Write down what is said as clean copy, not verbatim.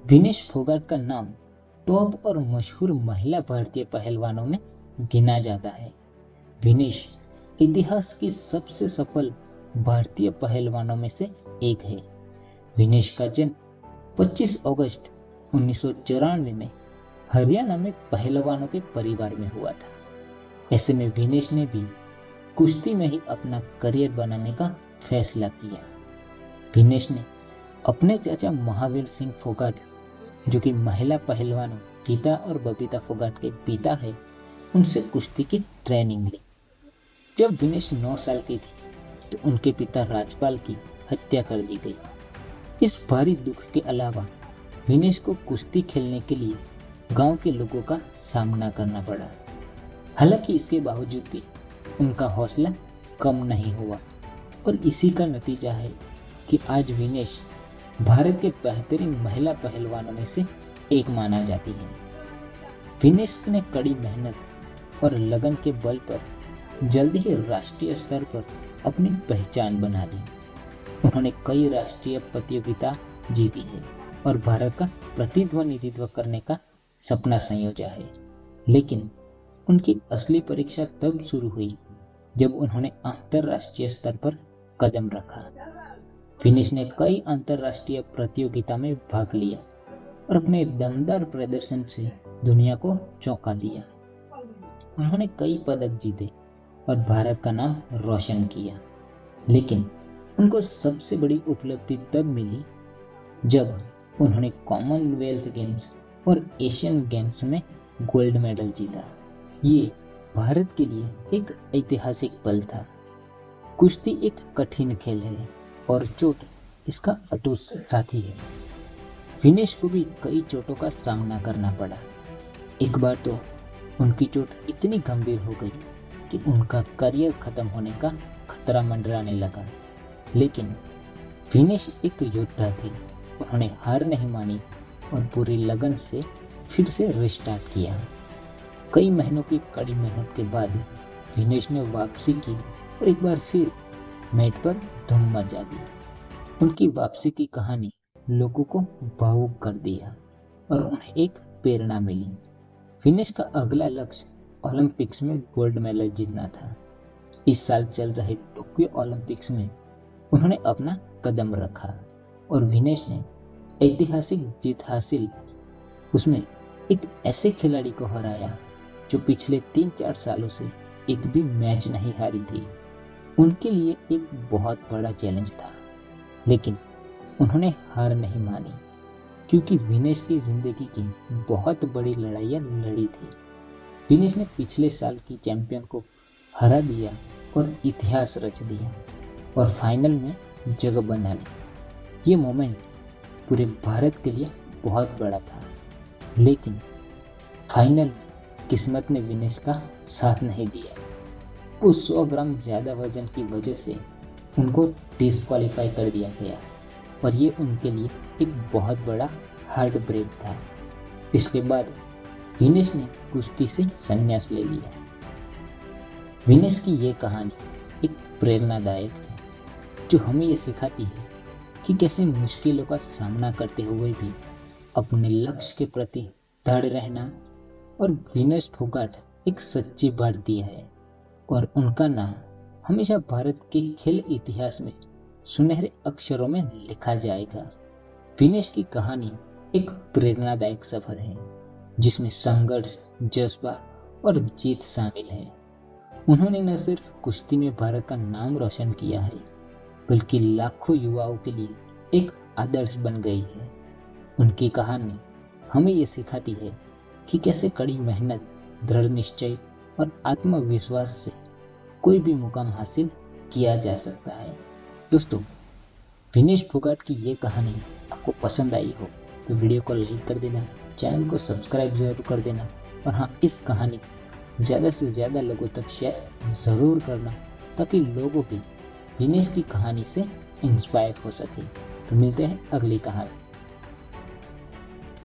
विनेश फोगाट का नाम टॉप और मशहूर महिला भारतीय पहलवानों में गिना जाता है। विनेश इतिहास की सबसे सफल भारतीय पहलवानों में से एक है। विनेश का जन्म 25 अगस्त 1994 में हरियाणा में पहलवानों के परिवार में हुआ था। ऐसे में विनेश ने भी कुश्ती में ही अपना करियर बनाने का फैसला किया। विनेश ने अपने चाचा महावीर सिंह फोगाट, जो कि महिला पहलवानों गीता और बबीता फोगाट के पिता है, उनसे कुश्ती की ट्रेनिंग ली। जब विनेश 9 साल की थी तो उनके पिता राजपाल की हत्या कर दी गई। इस भारी दुख के अलावा विनेश को कुश्ती खेलने के लिए गांव के लोगों का सामना करना पड़ा। हालांकि इसके बावजूद भी उनका हौसला कम नहीं हुआ और इसी का नतीजा है कि आज विनेश भारत के बेहतरीन महिला पहलवानों में से एक माना जाती है। विनेश ने कड़ी मेहनत और लगन के बल पर जल्दी ही राष्ट्रीय स्तर पर अपनी पहचान बना ली। उन्होंने कई राष्ट्रीय प्रतियोगिता जीती है और भारत का प्रतिनिधित्व करने का सपना संयोजा है। लेकिन उनकी असली परीक्षा तब शुरू हुई जब उन्होंने अंतरराष्ट्रीय स्तर पर कदम रखा। विनेश ने कई अंतरराष्ट्रीय प्रतियोगिता में भाग लिया और अपने दमदार प्रदर्शन से दुनिया को चौंका दिया। उन्होंने कई पदक जीते और भारत का नाम रोशन किया। लेकिन उनको सबसे बड़ी उपलब्धि तब मिली जब उन्होंने कॉमनवेल्थ गेम्स और एशियन गेम्स में गोल्ड मेडल जीता। ये भारत के लिए एक ऐतिहासिक पल था। कुश्ती एक कठिन खेल है और चोट इसका अटूट साथी है। विनेश को भी कई चोटों का सामना करना पड़ा। एक बार तो उनकी चोट इतनी गंभीर हो गई कि उनका करियर खत्म होने का खतरा मंडराने लगा। लेकिन विनेश एक योद्धा थे। उन्होंने हार नहीं मानी और पूरी लगन से फिर से रिस्टार्ट किया। कई महीनों की कड़ी मेहनत के बाद विनेश ने वापसी की और एक बार फिर मैट पर धूम मचा दी। उनकी वापसी की कहानी लोगों को भावुक कर दिया और उन्हें एक प्रेरणा मिली। विनेश का अगला लक्ष्य ओलंपिक्स में गोल्ड मेडल जीतना था। इस साल चल रहे टोक्यो ओलंपिक्स में उन्होंने अपना कदम रखा और विनेश ने ऐतिहासिक जीत हासिल की। उसमें एक ऐसे खिलाड़ी को हराया जो पिछले 3-4 सालों से एक भी मैच नहीं हारी थी। उनके लिए एक बहुत बड़ा चैलेंज था, लेकिन उन्होंने हार नहीं मानी क्योंकि विनेश की जिंदगी की बहुत बड़ी लड़ाइयाँ लड़ी थी। विनेश ने पिछले साल की चैंपियन को हरा दिया और इतिहास रच दिया और फाइनल में जगह बना ली। ये मोमेंट पूरे भारत के लिए बहुत बड़ा था, लेकिन फाइनल में किस्मत ने विनेश का साथ नहीं दिया। उस 100 ग्राम ज़्यादा वजन की वजह से उनको डिस्क्वालीफाई कर दिया गया और ये उनके लिए एक बहुत बड़ा हार्ट ब्रेक था। इसके बाद विनेश ने कुश्ती से संन्यास ले लिया। विनेश की ये कहानी एक प्रेरणादायक है जो हमें ये सिखाती है कि कैसे मुश्किलों का सामना करते हुए भी अपने लक्ष्य के प्रति दृढ़ रहना। और विनेश फोगाट एक सच्ची भारतीय है और उनका नाम हमेशा भारत के खेल इतिहास में सुनहरे अक्षरों में लिखा जाएगा। विनेश की कहानी एक प्रेरणादायक सफर है जिसमें संघर्ष, जज्बा और जीत शामिल है। उन्होंने न सिर्फ कुश्ती में भारत का नाम रोशन किया है, बल्कि लाखों युवाओं के लिए एक आदर्श बन गई है। उनकी कहानी हमें ये सिखाती है कि कैसे कड़ी मेहनत, दृढ़ निश्चय और आत्मविश्वास से कोई भी मुकाम हासिल किया जा सकता है। दोस्तों, विनेश फोगाट की ये कहानी आपको पसंद आई हो तो वीडियो को लाइक कर देना, चैनल को सब्सक्राइब जरूर कर देना और हाँ, इस कहानी को ज़्यादा से ज़्यादा लोगों तक शेयर ज़रूर करना ताकि लोगों भी विनेश की कहानी से इंस्पायर हो सके। तो मिलते हैं अगली कहानी।